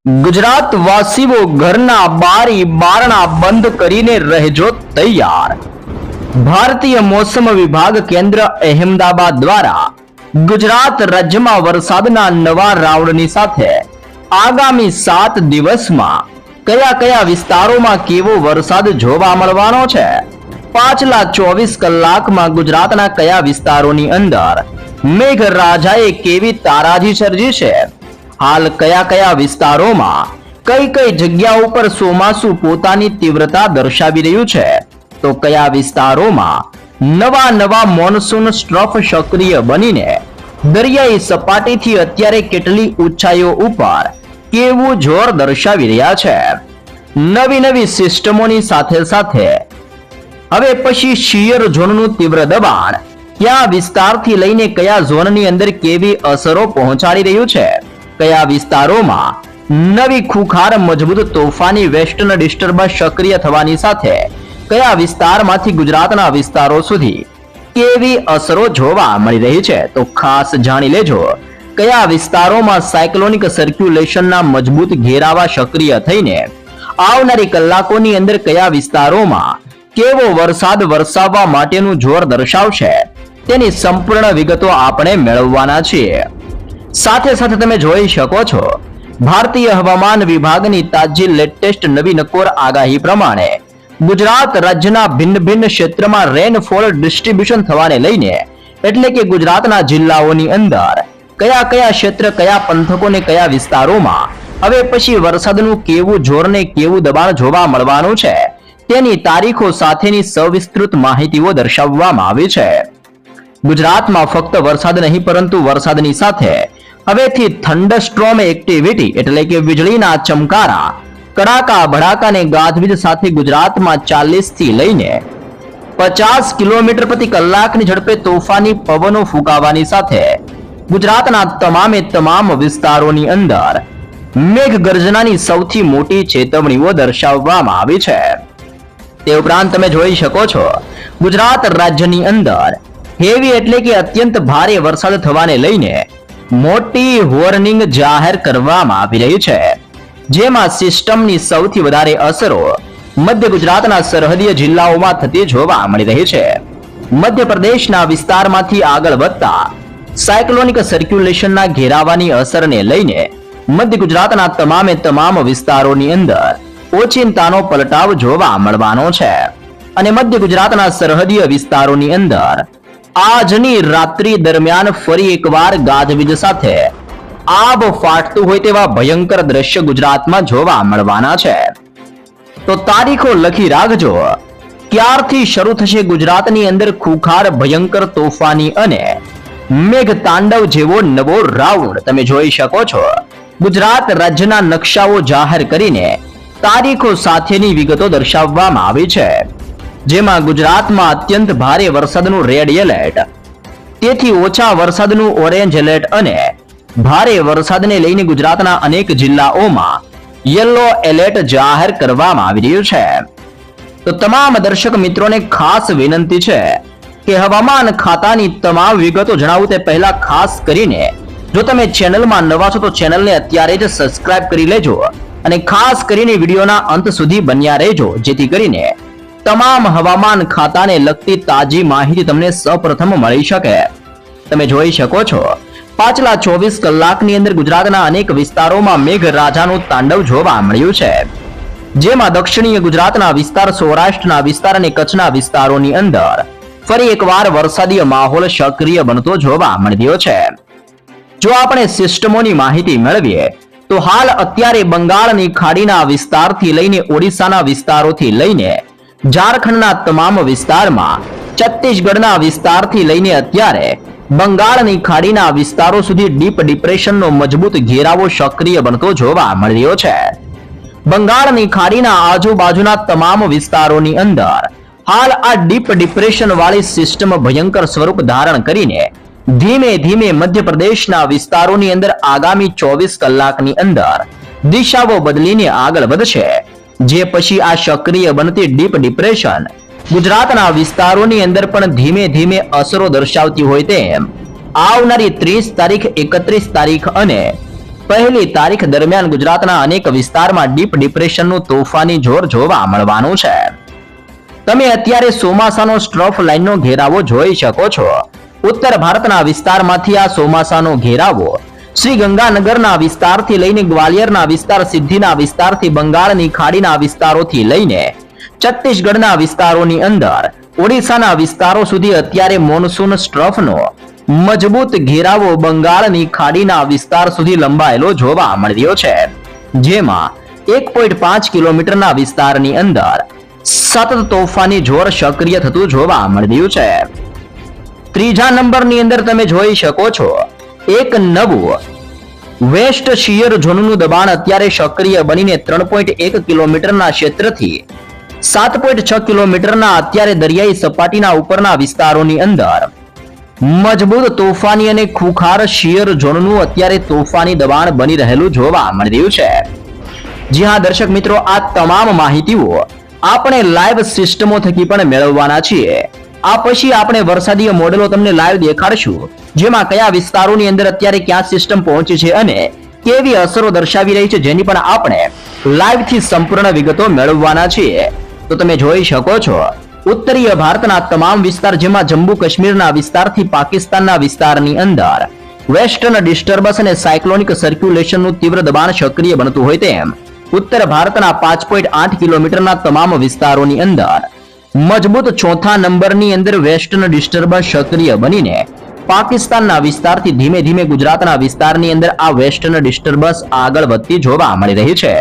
ગુજરાત વાસીઓ ઘરના બારી બારણા બંધ કરીને રહેજો તૈયાર. ભારતીય મોસમ વિભાગ કેન્દ્ર અહેમદાબાદ દ્વારા ગુજરાત રાજ્યમાં વરસાદના નવા રાઉન્ડની સાથે આગામી 7 દિવસમાં કયા કયા વિસ્તારોમાં કેવો વરસાદ જોવા મળવાનો છે, પાછલા 24 કલાકમાં ગુજરાતના કયા વિસ્તારોની અંદર મેઘરાજાએ કેવી તારાજી સર્જી છે, હાલ કયા કયા વિસ્તારોમાં કઈ કઈ જગ્યા ઉપર ચોમાસુ પોતાની તીવ્રતા દર્શાવી રહ્યું છે, તો કયા વિસ્તારોમાં નવા મોનસૂન સ્ટ્રફ સક્રિય બનીને દરિયાઈ સપાટીથી અત્યારે કેટલી ઊંચાઈઓ ઉપર કેવું જોર દર્શાવી રહ્યા છે. નવી સિસ્ટમોની સાથે સાથે હવે પછી શિયર ઝોનનું તીવ્ર દબાણ કયા વિસ્તારથી લઈને કયા ઝોનની અંદર કેવી અસરો પહોંચાડી રહ્યું છે, કયા વિસ્તારોમાં નવી ખુખાર મજબૂત તોફાની વેસ્ટર્ન ડિસ્ટર્બન્સ સક્રિય થવાની સાથે કયા વિસ્તારમાંથી ગુજરાતના વિસ્તારો સુધી કેવી અસરો જોવા મળી રહી છે, તો ખાસ જાણી લેજો કયા વિસ્તારોમાં સાયક્લોનિક સર્ક્યુલેશનના મજબૂત ઘેરાવા સક્રિય થઈને આવનારી કલાકોની અંદર કયા વિસ્તારોમાં કેવો વરસાદ વરસાવવા માટેનું જોર દર્શાવશે, તેની સંપૂર્ણ વિગતો આપણે મેળવવાના છીએ. સાથે સાથે તમે જોઈ શકો છો ભારતીય હવામાન વિભાગની તાજી લેટેસ્ટ નવી નકોર આગાહી પ્રમાણે ગુજરાત રાજ્યના ભિન્ન ક્ષેત્રમાં રેનફોલ ડિસ્ટ્રીબ્યુશન થવાને લઈને, એટલે કે ગુજરાતના જિલ્લાઓની અંદર કયા ક્ષેત્ર કયા પંથકોને કયા વિસ્તારોમાં હવે પછી વરસાદનું કેવું જોર ને કેવું દબાણ જોવા મળવાનું છે, તેની તારીખો સાથેની સવિસ્તૃત માહિતીઓ દર્શાવવામાં આવી છે. ગુજરાતમાં ફક્ત વરસાદ નહીં પરંતુ વરસાદની સાથે હવેથી થંડરસ્ટ્રોમ એક્ટિવિટી એટલે કે વીજળીના ચમકારા, કડાકા ભડાકા અને ગાજવીજ સાથે ગુજરાતમાં 40 થી લઈને 50 કિલોમીટર પ્રતિ કલાકની ઝડપે તોફાની પવનો ફૂંકાવાની સાથે ગુજરાતના તમામ વિસ્તારોની અંદર મેઘગર્જનાની સૌથી મોટી ચેતવણીઓ દર્શાવવામાં આવી છે. તે ઉપરાંત તમે જોઈ શકો છો ગુજરાત રાજ્યની અંદર હેવી એટલે કે અત્યંત ભારે વરસાદ થવાને લઈને મોટી વોર્નિંગ જાહેર કરવામાં આવી રહી છે, જેમાં સિસ્ટમની સૌથી વધારે અસરો મધ્ય ગુજરાતના સરહદીય જિલ્લાઓમાં થતી જોવા મળી રહી છે. મધ્યપ્રદેશના વિસ્તારમાંથી આગળ વધતા સાયક્લોનિક સર્ક્યુલેશનના ઘેરાવાની અસરને લઈને મધ્ય ગુજરાતના તમામ વિસ્તારોની અંદર ઓચિંતાનો પલટાવ જોવા મળવાનો છે અને મધ્ય ગુજરાતના સરહદીય વિસ્તારોની અંદર આજની રાત્રિ દરમિયાન ફરી એકવાર ગાજવીજ સાથે આબ ફાટતું હોય તેવા ભયંકર દ્રશ્ય ગુજરાતમાં જોવા મળવાના છે. તો તારીખો લખી રાખજો ક્યારથી શરૂ થશે ગુજરાતની અંદર ખુખાર ભયંકર તોફાની અને મેઘ તાંડવ જેવો નવો રાઉન્ડ. તમે જોઈ શકો છો ગુજરાત રાજ્યના નકશાઓ જાહેર કરીને તારીખો સાથેની વિગતો દર્શાવવામાં આવી છે, જેમાં ગુજરાતમાં અત્યંત ભારે વરસાદનું રેડ એલર્ટ, તેથી ઓછા વરસાદનું ઓરેન્જ એલર્ટ અને ભારે વરસાદને લઈને ગુજરાતના અનેક જિલ્લાઓમાં યલો એલર્ટ જાહેર કરવામાં આવી રહ્યું છે. તો તમામ દર્શક મિત્રોને ખાસ વિનંતી છે કે હવામાન ખાતાની તમામ વિગતો જણાવું તે પહેલા ખાસ કરીને જો તમે ચેનલમાં નવા છો તો ચેનલને અત્યારે જ સબસ્ક્રાઇબ કરી લેજો અને ખાસ કરીને વિડીયોના અંત સુધી બન્યા રહેજો, જેથી કરીને તમામ હવામાન ખાતાને લગતી તાજી માહિતી તમને સૌપ્રથમ મળી શકે. તમે જોઈ શકો છો પાછલા 24 કલાકની અંદર ગુજરાતના અનેક વિસ્તારોમાં મેઘરાજાનું તાંડવ જોવા મળ્યું છે, જેમાં દક્ષિણીય ગુજરાતના વિસ્તાર, સૌરાષ્ટ્રના વિસ્તાર અને કચ્છના વિસ્તારોની અંદર ફરી એકવાર વરસાદીય માહોલ સક્રિય બનતો જોવા મળી રહ્યો છે. જો આપણે સિસ્ટમોની માહિતી મેળવીએ તો હાલ અત્યારે બંગાળની ખાડીના વિસ્તારથી લઈને ઓડિશાના વિસ્તારોથી લઈને ઝારખંડના તમામ વિસ્તારમાં, છત્તીસગઢના વિસ્તારથી લઈને અત્યારે બંગાળની ખાડીના વિસ્તારો સુધી ડીપ ડિપ્રેશનનો મજબૂત ઘેરાવો સક્રિય બનતો જોવા મળી રહ્યો છે. બંગાળની ખાડીના આજુબાજુના તમામ વિસ્તારોની અંદર હાલ આ ડીપ ડિપ્રેશન વાળી સિસ્ટમ ભયંકર સ્વરૂપ ધારણ કરીને ધીમે મધ્યપ્રદેશના વિસ્તારોની અંદર આગામી 24 કલાકની અંદર દિશાઓ બદલીને આગળ વધશે, જે પછી આ સક્રિય બનતી ડીપ ડિપ્રેશન ગુજરાતના વિસ્તારોની અંદર પણ ધીમે અસરો દર્શાવતી હોય તેમ આવનારી 30 તારીખ, 31 તારીખ અને પહેલી તારીખ દરમિયાન ગુજરાતના અનેક વિસ્તારમાં ડીપ ડિપ્રેશનનું તોફાની જોર જોવા મળવાનું છે. તમે અત્યારે ચોમાસાનો સ્ટ્રફ લાઇનનો ઘેરાવો જોઈ શકો છો. ઉત્તર ભારતના વિસ્તારમાંથી આ ચોમાસાનો ઘેરાવો શ્રી ગંગાનગરના વિસ્તારથી લઈને ગ્વાલિયરના વિસ્તાર, સિદ્ધીના વિસ્તારથી, બંગાળની ખાડીના વિસ્તારોથી લઈને છત્તીસગઢના વિસ્તારોની અંદર ઓડિશાના વિસ્તારો સુધી અત્યારે મોનસૂન સ્ટ્રફનો મજબૂત ઘેરાવો બંગાળની ખાડીના વિસ્તાર સુધી લંબાયેલો જોવા મળ્યો છે. જેમાં 1.5 કિલોમીટરના વિસ્તારની અંદર સતત તોફાની જોર સક્રિય થતું જોવા મળ્યું છે. ત્રીજા નંબરની અંદર તમે જોઈ શકો છો એક નવું વેસ્ટ શિયર ઝોનનું દબાણ અત્યારે સક્રિય બનીને 3.1 કિલોમીટરના ક્ષેત્રથી 7.6 કિલોમીટરના અત્યારે દરિયાઈ સપાટીના ઉપરના વિસ્તારોની અંદર મજબૂત તોફાની અને ખુખાર શિયર ઝોનનું અત્યારે તોફાની દબાણ બની રહેલું જોવા મળ્યું છે. જી હા દર્શક મિત્રો, આ તમામ માહિતીઓ આપણે લાઈવ સિસ્ટમો થકી પણ મેળવવાના છીએ. આ પછી આપણે વરસાદીય મોડેલો તમને લાઈવ દેખાડશું, જેમાં કયા વિસ્તારોની અંદર અત્યારે ક્યાં સિસ્ટમ પહોંચી છે અને કેવી અસરો દર્શાવી રહી છે, જેની પણ આપણે લાઈવ થી સંપૂર્ણ વિગતો મેળવવાના છીએ. તો તમે જોઈ શકો છો ઉત્તરીય ભારતના તમામ વિસ્તાર, જેમાં જમ્મુ કાશ્મીરના વિસ્તારથી પાકિસ્તાનના વિસ્તારની અંદર વેસ્ટર્ન ડિસ્ટર્બન્સ અને સાયક્લોનિક સર્ક્યુલેશનનું તીવ્ર દબાણ સક્રિય બનતું હોય તેમ ઉત્તર ભારતના 5.8 કિલોમીટરના તમામ વિસ્તારોની અંદર મજબૂત ચોથા નંબરની અંદર વેસ્ટર્ન ડિસ્ટર્બન્સ સક્રિય બનીને પાકિસ્તાનના વિસ્તારથી ધીમે ધીમે ગુજરાતના વિસ્તારની અંદર આ વેસ્ટર્ન ડિસ્ટર્બન્સ આગળ વધતી જોવા મળી રહી છે.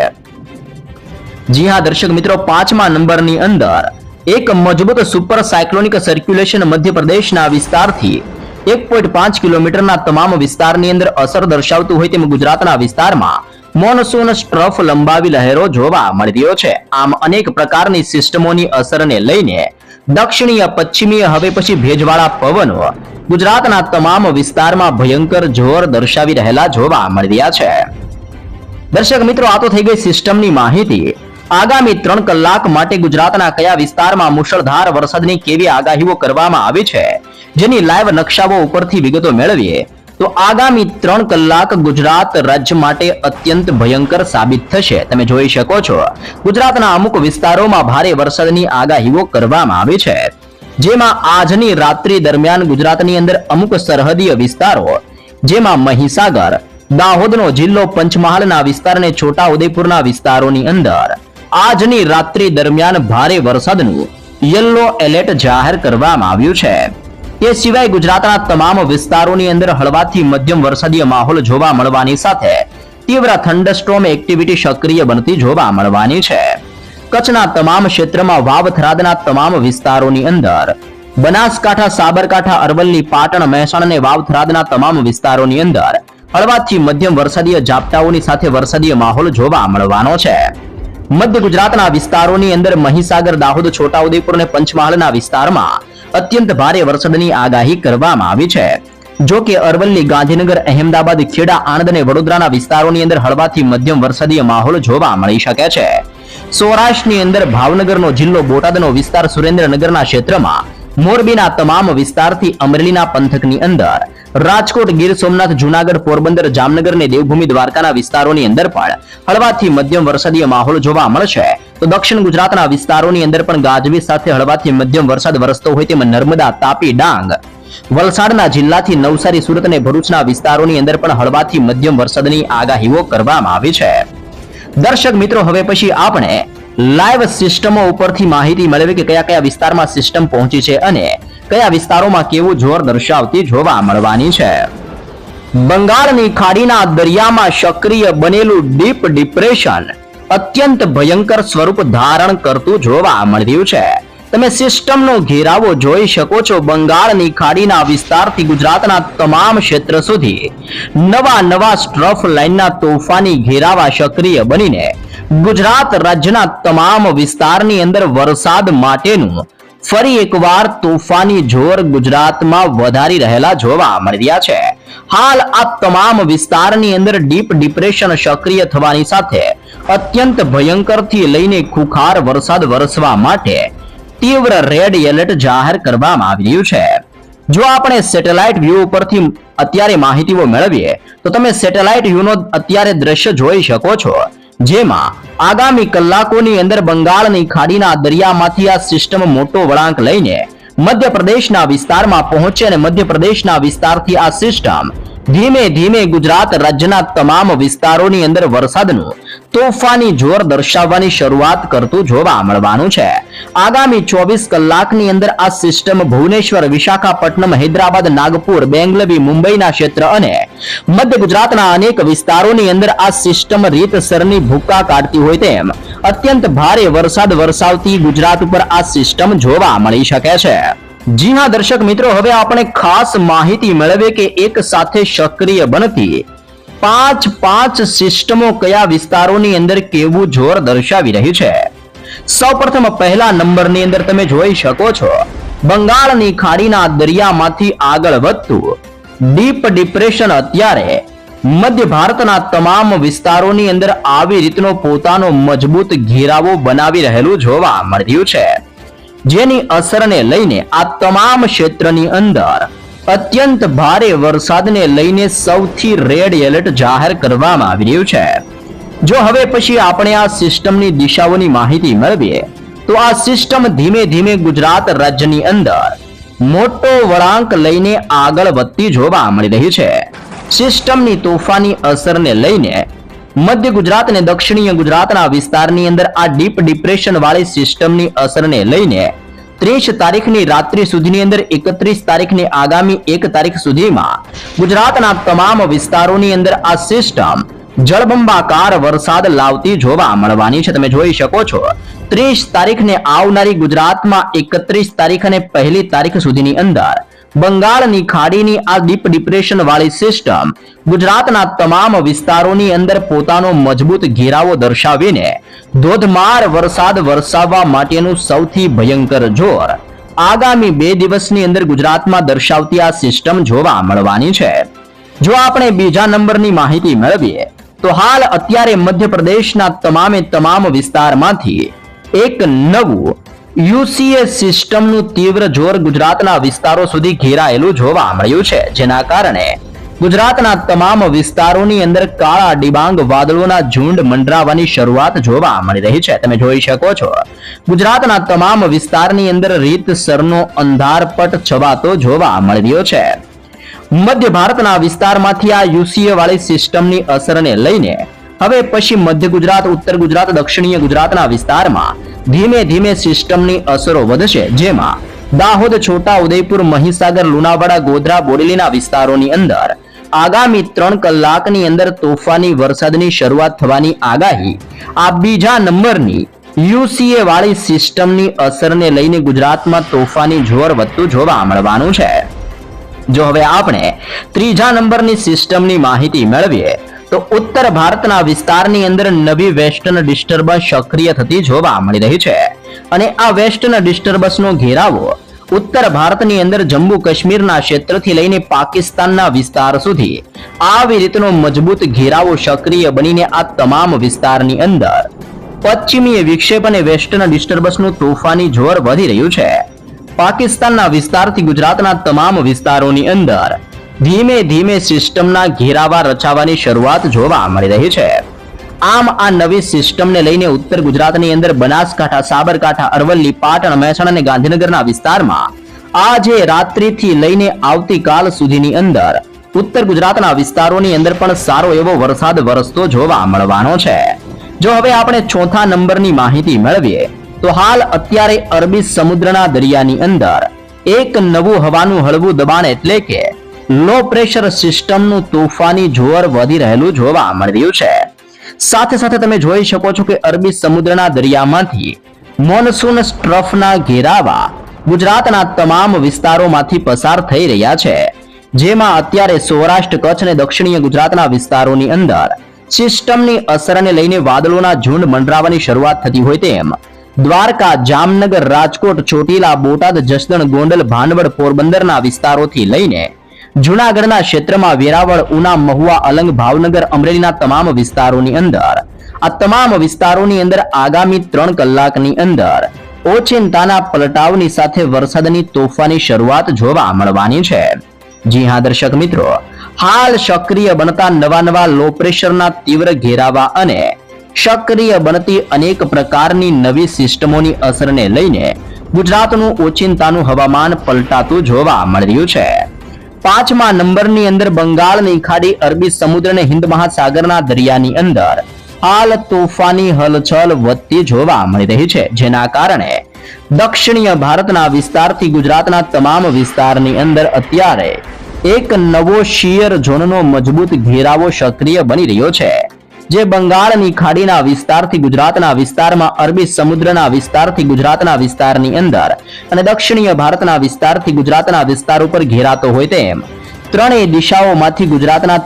જી હા દર્શક મિત્રો, પાંચમા નંબરની અંદર એક મજબૂત સુપર સાયક્લોનિક સર્ક્યુલેશન મધ્યપ્રદેશના વિસ્તારથી 1.5 કિલોમીટરના તમામ વિસ્તારની અંદર અસર દર્શાવતું હોય તેમ ગુજરાતના વિસ્તારમાં મોનસૂન સ્ટ્રફ લંબાવી લહેરો જોવા મળી રહ્યો છે. આમ અનેક પ્રકારની સિસ્ટમોની અસરને લઈને દક્ષિણીય, પશ્ચિમીય, હવે પછી ભેજવાળા પવનો ગુજરાતના તમામ વિસ્તારમાં ભયંકર જોર દર્શાવી રહેલા જોવા મળી રહ્યા છે. દર્શક મિત્રો, આ તો થઈ ગઈ સિસ્ટમની માહિતી. આગામી 3 કલાક માટે ગુજરાતના કયા વિસ્તારમાં મુશળધાર વરસાદની કેવી આગાહીઓ કરવામાં આવી છે, જેની લાઈવ નકશાઓ ઉપરથી વિગતો મેળવીએ તો આગામી 3 કલાક ગુજરાત રાજ્ય માટે અત્યંત ભયંકર સાબિત થશે. તમે જોઈ શકો છો ગુજરાતના અમુક વિસ્તારોમાં ભારે વરસાદની આગાહીઓ કરવામાં આવી છે, જેમાં આજની રાત્રિ દરમિયાન ગુજરાતની અંદર અમુક સરહદીય વિસ્તારો, જેમાં મહીસાગર, દાહોદનો જિલ્લો, પંચમહાલના વિસ્તાર અને છોટા ઉદેપુરના વિસ્તારોની અંદર આજની રાત્રિ દરમિયાન ભારે વરસાદનું યલો એલર્ટ જાહેર કરવામાં આવ્યું છે. તે સિવાય ગુજરાતના તમામ વિસ્તારોની અંદર હળવાથી મધ્યમ વરસાદીય માહોલ જોવા મળવાની સાથે તીવ્ર થંડરસ્ટોર્મ એક્ટિવિટી સક્રિય બનતી જોવા મળવાની છે. કચ્છના તમામ ક્ષેત્રમાં, વાવ-થરાદના તમામ વિસ્તારોની અંદર, બનાસકાંઠા, સાબરકાંઠા, અરવલ્લી, પાટણ, મહેસાણા અને વાવ-થરાદના તમામ વિસ્તારોની અંદર હળવાથી મધ્યમ વરસાદીય ઝાપટાઓની સાથે વરસાદીય માહોલ જોવા મળવાનો છે. મધ્ય ગુજરાતના વિસ્તારોની અંદર મહીસાગર, દાહોદ, છોટાઉદેપુર અને પંચમહાલના વિસ્તારમાં અત્યંત ભારે વરસાદની આગાહી કરવામાં આવી છે. જો કે અરવલ્લી, ગાંધીનગર, અહેમદાબાદ, ખેડા, આણંદ અને વડોદરાના વિસ્તારોની અંદર હળવાથી મધ્યમ વરસાદીય માહોલ જોવા મળી શકે છે. સૌરાષ્ટ્રની અંદર ભાવનગરનો જિલ્લો, બોટાદનો વિસ્તાર, સુરેન્દ્રનગરના ક્ષેત્રમાં, મોરબીના તમામ વિસ્તારથી અમરેલીના પંથકની અંદર, રાજકોટ, ગીર સોમનાથ, જુનાગઢ, પોરબંદર, જામનગર અને દેવભૂમિ દ્વારકાના વિસ્તારોની અંદર પણ હળવાથી મધ્યમ વરસાદીય માહોલ જોવા મળશે. તો દક્ષિણ ગુજરાતના વિસ્તારોની અંદર પણ ગાજવીજ સાથે હળવાથી મધ્યમ વરસાદ વરસતો હોય તેમ નર્મદા, તાપી, ડાંગ, વલસાડના જિલ્લાથી નવસારી, સુરત અને ભરૂચના વિસ્તારોની અંદર પણ હળવાથી મધ્યમ વરસાદની આગાહીઓ કરવામાં આવી છે. દર્શક મિત્રો, હવે પછી આપણે લાઈવ સિસ્ટમો ઉપરથી માહિતી મેળવી કે કયા કયા વિસ્તારમાં સિસ્ટમ પહોંચી છે અને કયા વિસ્તારોમાં કેવું જોર દર્શાવતી જોવા મળવાની છે. બંગાળની ખાડીના દરિયામાં સક્રિય બનેલું ડીપ ડિપ્રેશન અત્યંત ભયંકર સ્વરૂપ ધારણ કરતું જોવા મળ્યું છે. તમે સિસ્ટમનો ઘેરાવો જોઈ શકો છો. બંગાળની ખાડીના વિસ્તારથી ગુજરાતના તમામ ક્ષેત્ર સુધી નવા સ્ટ્રફ લાઇનના તોફાની ઘેરાવા સક્રિય બનીને ગુજરાત રાજ્યના તમામ વિસ્તારની અંદર વરસાદ માટેનું ફરી એકવાર તોફાની જોર ગુજરાતમાં વધારી રહેલા જોવા મળી રહ્યા છે. હાલ આ તમામ વિસ્તારની અંદર ડીપ ડિપ્રેશન સક્રિય થવાની સાથે અત્યંત ભયંકરથી લઈને ખુખાર વરસાદ વરસવા માટે તીવ્ર રેડ એલર્ટ જાહેર કરવામાં આવી રહ્યું છે. જો આપણે સેટેલાઇટ વ્યૂ ઉપરથી અત્યારે માહિતીઓ મેળવીએ તો તમે સેટેલાઇટ વ્યૂનો અત્યારે દ્રશ્ય જોઈ શકો છો, જેમાં આગામી કલાકોની અંદર બંગાળની ખાડીના દરિયામાંથી આ સિસ્ટમ મોટો વળાંક લઈને મધ્યપ્રદેશના વિસ્તારમાં પહોંચે અને મધ્યપ્રદેશના વિસ્તારથી આ સિસ્ટમ ધીમે ધીમે ગુજરાત રાજ્યના તમામ વિસ્તારોની અંદર વરસાદનું તોફાની જોર દર્શાવવાની શરૂઆત કરતું જોવા મળવાનું છે. આગામી 24 કલાકની અંદર આ સિસ્ટમ ભુવનેશ્વર, વિશાખાપટ્ટનમ, હૈદરાબાદ, નાગપુર, બેંગલવી, મુંબઈના ક્ષેત્ર અને મધ્ય ગુજરાતના અનેક વિસ્તારોની અંદર આ સિસ્ટમ રીતસરની ભૂક્કા કાઢતી હોય તેમ અત્યંત ભારે વરસાદ વરસાવતી ગુજરાત ઉપર આ સિસ્ટમ જોવા મળી શકે છે. જી હા દર્શક મિત્રો, હવે આપણે ખાસ માહિતી મેળવીએ કે એક સાથે સક્રિય બનતી પાંચ સિસ્ટમો કયા વિસ્તારોની અંદર કેવું જોર દર્શાવી રહી છે. સૌપ્રથમ પહેલા નંબરની અંદર તમે જોઈ શકો છો બંગાળની ખાડીના દરિયામાંથી આગળ વધતું ડીપ ડિપ્રેશન અત્યારે મધ્ય ભારતના તમામ વિસ્તારોની અંદર આવી રીતનો પોતાનો મજબૂત ઘેરાવો બનાવી રહેલું જોવા મળ્યું છે, જેની અસરને લઈને આ તમામ ક્ષેત્રની અંદર અત્યંત ભારે વરસાદને લઈને સૌથી રેડ એલર્ટ જાહેર કરવામાં આવી રહ્યું છે. જો હવે પછી આપણે આ સિસ્ટમની દિશાઓની માહિતી મેળવીએ તો આ સિસ્ટમ ધીમે ધીમે ગુજરાત રાજ્યની અંદર મોટો વળાંક લઈને આગળ વધતી જોવા મળી રહી છે. સિસ્ટમની તોફાની અસરને લઈને મધ્ય ગુજરાત અને દક્ષિણીય ગુજરાતના વિસ્તારની અંદર આ ડીપ ડિપ્રેશન વાળી સિસ્ટમની અસરને લઈને 30 તારીખની રાત્રિ સુધીની અંદર 31 તારીખની આગામી 1 તારીખ સુધીમાં ગુજરાતના તમામ વિસ્તારોની અંદર આ સિસ્ટમ જળબંબાકાર વરસાદ લાવતી જોવા મળવાની છે. તમે જોઈ શકો છો 30 તારીખને આવનારી ગુજરાતમાં 31 તારીખ અને 1 તારીખ સુધીની અંદર બંગાળની ખાડીની આ ડીપ ડિપ્રેશન વાળી સિસ્ટમ ગુજરાતના તમામ વિસ્તારોની અંદર પોતાનો મજબૂત ઘેરાવો દર્શાવીને ધોધમાર વરસાદ વરસાવવા માટેનું સૌથી ભયંકર જોર આગામી 2 દિવસની અંદર ગુજરાતમાં દર્શાવતી આ સિસ્ટમ જોવા મળવાની છે. જો આપણે બીજા નંબરની માહિતી મેળવીએ તો હાલ અત્યારે મધ્યપ્રદેશના તમામ વિસ્તારમાંથી એક નવું યુસીએ સિસ્ટમનું તીવ્ર જોર ગુજરાતના વિસ્તારો સુધી ઘેરાયેલું જોવા મળ્યું છે, જેના કારણે ગુજરાતના તમામ વિસ્તારોની અંદર કાળા ડિબાંગ વાદળોના ઝુંડ મંડરાવાની શરૂઆત જોવા મળી રહી છે. તમે જોઈ શકો છો ગુજરાતના તમામ વિસ્તારની અંદર રીતસરનો અંધારપટ છવાતો જોવા મળી રહ્યો છે. મધ્ય ભારતના વિસ્તારમાંથી આ યુસીએ વાળી સિસ્ટમની અસરને લઈને હવે પશ્ચિમ મધ્ય ગુજરાત, ઉત્તર ગુજરાત, દક્ષિણીય ગુજરાતના વિસ્તારમાં ધીમે ધીમે સિસ્ટમની અસરો વધશે, જેમાં દાહોદ, છોટા ઉદેપુર, મહીસાગર, લુણાવાડા, ગોધરા, બોરેલીના વિસ્તારોની અંદર આગામી 3 કલાકની અંદર તોફાની વરસાદની શરૂઆત થવાની આગાહી આ બીજા નંબરની યુસીએ વાળી સિસ્ટમની અસરને લઈને ગુજરાતમાં તોફાની જોર વધતું જોવા મળવાનું છે. જો હવે આપણે ત્રીજા નંબરની સિસ્ટમની માહિતી મેળવીએ તો ઉત્તર ભારતના વિસ્તારની અંદર નવી વેસ્ટર્ન ડિસ્ટર્બન્સ સક્રિય થતી જોવા મળી રહી છે અને આ વેસ્ટર્ન ડિસ્ટર્બન્સનો ઘેરાવો ઉત્તર ભારતની અંદર જમ્મુ કાશ્મીરના ક્ષેત્રથી લઈને પાકિસ્તાનના વિસ્તાર સુધી આવી રીતનો મજબૂત ઘેરાવો સક્રિય બનીને આ તમામ વિસ્તારની અંદર પશ્ચિમીય વિક્ષેપ અને વેસ્ટર્ન ડિસ્ટર્બન્સનું તોફાની જોર વધી રહ્યું છે. પાકિસ્તાનના વિસ્તારથી ગુજરાતના તમામ વિસ્તારોની અંદર ધીમે ધીમે સિસ્ટમના ઘેરાવા રચાવાની શરૂઆત જોવા મળી રહી છે. આમ આ નવી સિસ્ટમને લઈને ઉત્તર ગુજરાતની અંદર બનાસકાંઠા, સાબરકાંઠા, અરવલ્લી, પાટણ, મહેસાણા અને ગાંધીનગરના વિસ્તારમાં આજે રાત્રિથી લઈને આવતીકાલ સુધીની અંદર ઉત્તર ગુજરાતના વિસ્તારોની અંદર પણ સારો એવો વરસાદ વરસતો જોવા મળવાનો છે. જો હવે આપણે ચોથા નંબરની માહિતી મેળવીએ તો હાલ અત્યારે અરબી સમુદ્રના દરિયાની અંદર એક નવું હવાનું હળવું દબાણ એટલે કે લો પ્રેશર સિસ્ટમનું તોફાની જોર વધી રહેલું જોવા મળી રહ્યું છે. સાથે સાથે તમે જોઈ શકો છો કે અરબી સમુદ્રના દરિયામાંથી મોનસૂન સ્ટ્રફના ઘેરાવા ગુજરાતના તમામ વિસ્તારોમાંથી પસાર થઈ રહ્યા છે, જેમાં અત્યારે સૌરાષ્ટ્ર, કચ્છ અને દક્ષિણીય ગુજરાતના વિસ્તારોની અંદર સિસ્ટમની અસરને લઈને વાદળોના ઝુંડ મંડરાવાની શરૂઆત થતી હોય તેમ દ્વારકા, જામનગર, રાજકોટ, ચોટીલા, બોટાદ, જસદણ, ગોંડલ, ભાનવડ, પોરબંદરના વિસ્તારોથી લઈને જૂનાગઢના ક્ષેત્રમાં વેરાવળ, ઉના, મહુવા, અલંગ, ભાવનગર, અમરેલીના તમામ વિસ્તારોની અંદર આ તમામ વિસ્તારોની અંદર આગામી 3 કલાકની અંદર ઓચિંતાના પલટાવની સાથે વરસાદની તોફાની શરૂઆત જોવા મળવાની છે. જી હા દર્શક મિત્રો, હાલ સક્રિય બનતા નવા લો પ્રેશરના તીવ્ર ઘેરાવા અને સક્રિય બનતી અનેક પ્રકારની નવી સિસ્ટમોની અસરને લઈને ગુજરાતનું ઓચિંતાનું હવામાન પલટાતું જોવા મળી રહ્યું છે. 5મા નંબરની અંદર બંગાળની ખાડી, અરબી સમુદ્ર અને હિન્દ મહાસાગરના દરિયાની અંદર હાલ તોફાની હલચલ વધતી જોવા મળી રહી છે, જેના કારણે દક્ષિણીય ભારતના વિસ્તારથી ગુજરાતના તમામ વિસ્તારની અંદર અત્યારે એક નવો શિયર ઝોનનો મજબૂત ઘેરાવો સક્રિય બની રહ્યો છે, જે બંગાળની ખાડીના વિસ્તારથી ગુજરાતના વિસ્તારમાં, અરબી સમુદ્રના વિસ્તારથી ગુજરાતના વિસ્તારની અંદર અને દક્ષિણીય ભારતના વિસ્તારથી ગુજરાતના વિસ્તાર ઉપર ઘેરાતો હોય તેમ ત્રણેય દિશાઓમાંથી ગુજરાતના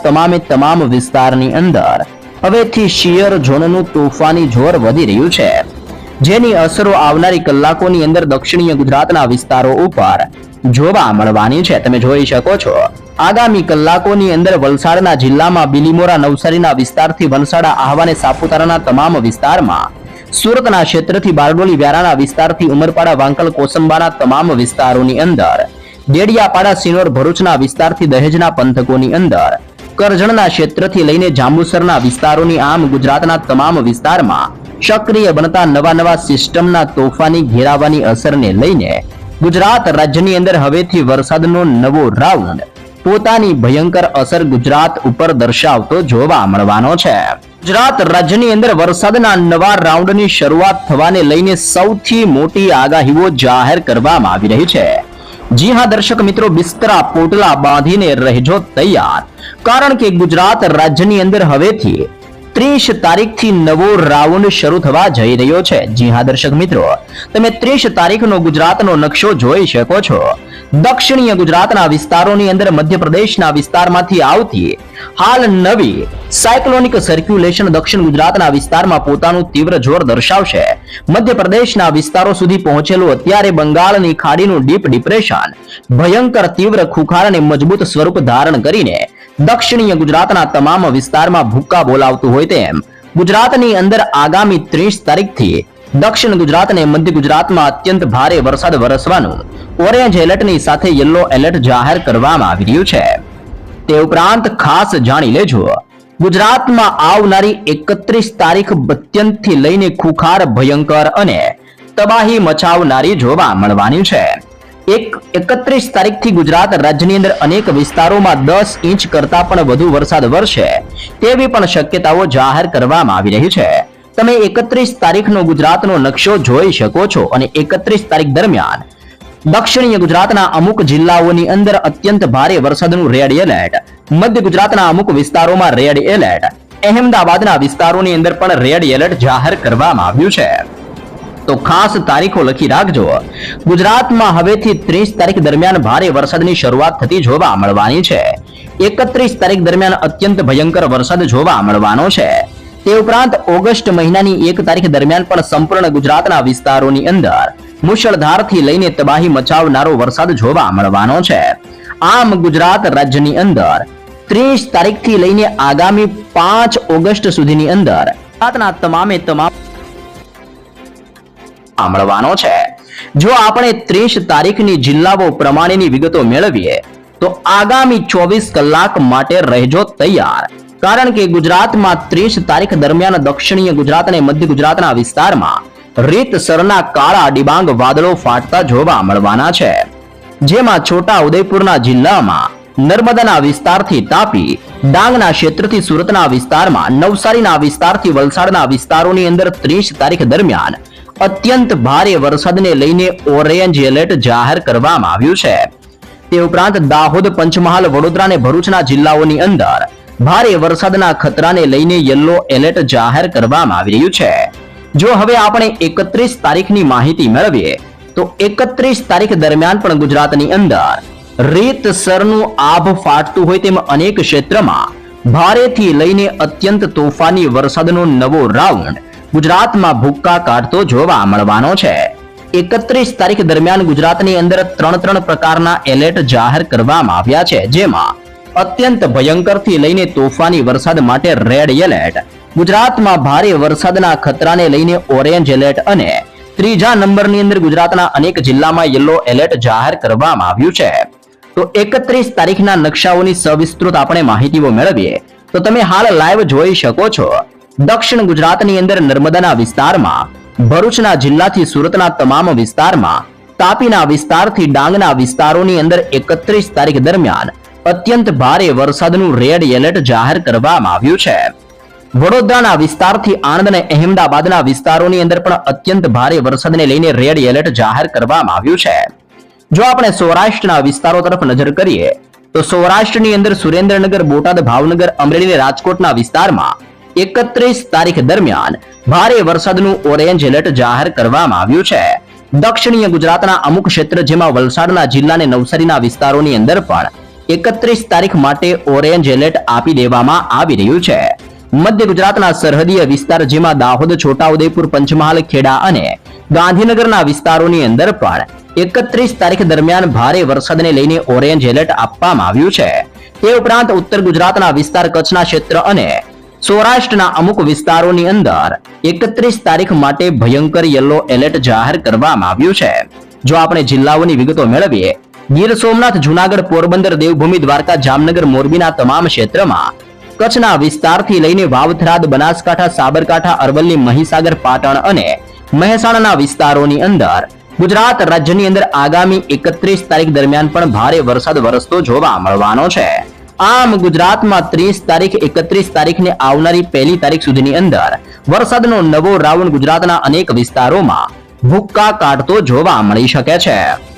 તમામ વિસ્તારની અંદર હવેથી શિયર ઝોનનું તોફાની જોર વધી રહ્યું છે, જેની અસરો આવનારી કલાકોની અંદર દક્ષિણીય ગુજરાતના વિસ્તારો ઉપર જોવા મળવાની છે. તમે જોઈ શકો છો, આગામી કલાકોની અંદર વલસાડના જિલ્લામાં બિલીમોરા, નવસારીના વિસ્તારથી વલસાડા, આહવા અને સાપુતારાના તમામ વિસ્તારમાં, સુરતના ક્ષેત્રથી બારડોલી, વ્યારાના વિસ્તારથી ઉમરપાડા, વાંકલ, કોસંબાના તમામ વિસ્તારોની અંદર, ડેડિયાપાડા, સિનોર, ભરૂચના વિસ્તારથી દહેજના પંથકોની અંદર, કરજણના ક્ષેત્રથી લઈને જાંબુસરના વિસ્તારોની, આમ ગુજરાતના તમામ વિસ્તારમાં સક્રિય બનતા નવા સિસ્ટમના તોફાની ઘેરાવાની અસરને લઈને ગુજરાત રાજ્યની અંદર હવેથી વરસાદનો નવો રાઉન્ડ પોતાની ભયંકર અસર ગુજરાત ઉપર દર્શાવતો જોવા મળવાનો છે. ગુજરાત રાજ્યની અંદર વરસાદના નવા રાઉન્ડની શરૂઆત થવાને લઈને સૌથી મોટી આગાહીઓ જાહેર કરવામાં આવી રહી છે. જી હા દર્શક મિત્રો, બિસ્તરા પોટલા બાંધીને રહેજો તૈયાર, કારણ કે ગુજરાત રાજ્યની અંદર હવેથી 30 તારીખથી નવો રાઉન્ડ શરૂ થવા જઈ રહ્યો છે. જી હા દર્શક મિત્રો, તમે 30 તારીખનો ગુજરાતનો નકશો જોઈ શકો છો. દક્ષિણીય ગુજરાતના વિસ્તારોની અંદર મધ્યપ્રદેશના વિસ્તારમાંથી આવતી હાલ નવી સાયક્લોનિક સર્ક્યુલેશન દક્ષિણ ગુજરાતના વિસ્તારમાં પોતાનું તીવ્ર જોર દર્શાવશે. મધ્યપ્રદેશના વિસ્તારો સુધી પહોંચેલું અત્યારે બંગાળની ખાડીનું ડીપ ડિપ્રેશન ભયંકર તીવ્ર ખુખાર અને મજબૂત સ્વરૂપ ધારણ કરીને દક્ષિણીય ગુજરાતના તમામ વિસ્તારમાં ભૂક્કા બોલાવતું હોય તેમ ગુજરાતની અંદર આગામી 30 તારીખથી દક્ષિણ ગુજરાત અને મધ્ય ગુજરાતમાં અત્યંત ભારે વરસાદ વરસવાનું ઓરેન્જ એલર્ટની સાથે યલો એલર્ટ જાહેર કરવામાં આવી રહ્યું છે. તે ઉપરાંત ખાસ જાણી લેજો, ગુજરાતમાં આવનારી 31 તારીખ અત્યંતથી લઈને ખુખાર, ભયંકર અને તબાહી મચાવનારી જોવા મળવાની છે. 31 તારીખથી ગુજરાત રાજ્યની અંદર અનેક વિસ્તારોમાં 10 ઇંચ કરતા પણ વધુ વરસાદ વરસે તેવી પણ શક્યતાઓ જાહેર કરવામાં આવી રહી છે. તમે 31 તારીખનો ગુજરાતનો નકશો જોઈ શકો છો અને 31 તારીખ દરમિયાન દક્ષિણીય ગુજરાતના અમુક જિલ્લાઓની અંદર અત્યંત ભારે વરસાદનું રેડ એલર્ટ, મધ્ય ગુજરાતના અમુક વિસ્તારોમાં રેડ એલર્ટ, અહેમદાબાદના વિસ્તારોની અંદર પણ રેડ એલર્ટ જાહેર કરવામાં આવ્યું છે. તો ખાસ તારીખો લખી રાખજો. ગુજરાતમાં હવેથી 30 તારીખ દરમિયાન ભારે વરસાદની શરૂઆત થતી જોવા મળવાની છે. 31 તારીખ દરમિયાન અત્યંત ભયંકર વરસાદ જોવા મળવાનો છે. તે ઉપરાંત ઓગસ્ટ મહિનાની 1 તારીખ દરમિયાન પણ સંપૂર્ણ ગુજરાતના વિસ્તારોની અંદર મુશળધારથી લઈને તબાહી મચાવનારો વરસાદ જોવા મળવાનો છે. આમ ગુજરાત રાજ્યની અંદર 30 તારીખથી લઈને આગામી 5 ઓગસ્ટ સુધીની અંદર ગુજરાતના તમામ મળવાનો છે. જો આપણે 30 તારીખની જિલ્લાઓ પ્રમાણેની વિગતો મેળવીએ તો આગામી 24 કલાક માટે રહેજો તૈયાર, કારણ કે ગુજરાતમાં 30 તારીખ દરમિયાન દક્ષિણીય ગુજરાત અને મધ્ય ગુજરાતના વિસ્તારમાં રીતસરના કાળા ડિબાંગ વાદળો ફાટતા જોવા મળવાના છે. જેમાં છોટા ઉદેપુરના જિલ્લામાં, નર્મદાના વિસ્તારથી તાપી, ડાંગના ક્ષેત્રથી સુરતના વિસ્તારમાં, નવસારીના વિસ્તારથી વલસાડના વિસ્તારોની અંદર 30 તારીખ દરમિયાન અત્યંત ભારે વરસાદને લઈને ઓરેન્જ એલર્ટ જાહેર કરવામાં આવ્યું છે. તે ઉપરાંત દાહોદ, પંચમહાલ, વડોદરા અને ભરૂચના જિલ્લાઓની અંદર ભારે વરસાદના ખતરાને લઈને યલો એલર્ટ જાહેર કરવામાં આવી રહ્યું છે. જો હવે આપણે 31 તારીખની માહિતી મેળવીએ તો 31 તારીખ દરમિયાન પણ ગુજરાતની અંદર રીતસરનું આભ ફાટતું હોય તેમ અનેક ક્ષેત્રમાં ભારેથી લઈને અત્યંત તોફાની વરસાદનો નવો રાઉન્ડ ગુજરાતમાં ભૂક્કા કાઢતો જોવા મળવાનો છે. 31 તારીખ દરમિયાન ગુજરાતની અંદર 3 પ્રકારના એલર્ટ જાહેર કરવામાં આવ્યા છે, જેમાં અત્યંત ભયંકરથી લઈને તોફાની વરસાદ માટે રેડ એલર્ટ, ગુજરાતમાં ભારે વરસાદના ખતરાને લઈને ઓરેન્જ એલર્ટ અને ત્રીજા નંબરની અંદર ગુજરાતના અનેક જિલ્લામાં યલો એલર્ટ જાહેર કરવામાં આવ્યું છે. તો 31 તારીખના નકશાઓની સવિસ્તૃત આપણે માહિતીઓ મેળવીએ તો તમે હાલ લાઈવ જોઈ શકો છો. દક્ષિણ ગુજરાતની અંદર નર્મદાના વિસ્તારમાં, ભરૂચના જિલ્લાથી સુરતના તમામ વિસ્તારમાં, તાપીના વિસ્તારથી ડાંગના વિસ્તારોની અંદર 31 તારીખ દરમિયાન અત્યંત ભારે વરસાદનું રેડ એલર્ટ જાહેર કરવામાં આવ્યું છે. વડોદરાના વિસ્તારથી આણંદ અને અહેમદાબાદના વિસ્તારોની અંદર પણ અત્યંત ભારે વરસાદને લઈને રેડ એલર્ટ જાહેર કરવામાં આવ્યું છે. જો આપણે સૌરાષ્ટ્રના વિસ્તારો તરફ નજર કરીએ તો સૌરાષ્ટ્રની અંદર સુરેન્દ્રનગર, બોટાદ, ભાવનગર, અમરેલી અને રાજકોટના વિસ્તારમાં 31 તારીખ દરમિયાન ભારે વરસાદનું ઓરેન્જ એલર્ટ જાહેર કરવામાં આવ્યું છે. દક્ષિણીય ગુજરાતના અમુક ક્ષેત્ર જેમાં વલસાડના જિલ્લા અને નવસારીના વિસ્તારોની અંદર પણ 31 તારીખ માટે ઓરેન્જ એલર્ટ આપી દેવામાં આવી રહ્યું છે. મધ્ય ગુજરાતના સરહદીય વિસ્તાર જેમાં દાહોદ, છોટાઉદેપુર, પંચમહાલ, ખેડા અને ગાંધીનગરના વિસ્તારોની અંદર પણ 31 તારીખ દરમિયાન ભારે વરસાદને લઈને ઓરેન્જ એલર્ટ આપવામાં આવ્યું છે. તે ઉપરાંત ઉત્તર ગુજરાતના વિસ્તાર, કચ્છના ક્ષેત્ર અને સૌરાષ્ટ્રના અમુક વિસ્તારોની અંદર 31 તારીખ માટે ભયંકર યલો એલર્ટ જાહેર કરવામાં આવ્યું છે. જો આપણે જિલ્લાઓની વિગતો મેળવીએ, ગીર સોમનાથ, જુનાગઢ, પોરબંદર, દેવભૂમિ, દ્વારકા, જામનગર, મોરબીના તમામ ક્ષેત્રમાં, કચ્છના વિસ્તારથી લઈને વાવથરાદ, બનાસકાંઠા, સાબરકાંઠા, અરવલ્લી, મહીસાગર, પાટણ અને મહેસાણાના વિસ્તારોની અંદર ગુજરાત રાજ્યની અંદર આગામી 31 તારીખ દરમિયાન પણ ભારે વરસાદ વરસતો જોવા મળવાનો છે. આમ ગુજરાતમાં 30 તારીખ, 31 તારીખને આવનારી 1 તારીખ સુધીની અંદર વરસાદનો નવો રાઉન્ડ ગુજરાતના અનેક વિસ્તારોમાં ભૂક્કા કાઢતો જોવા મળી શકે છે.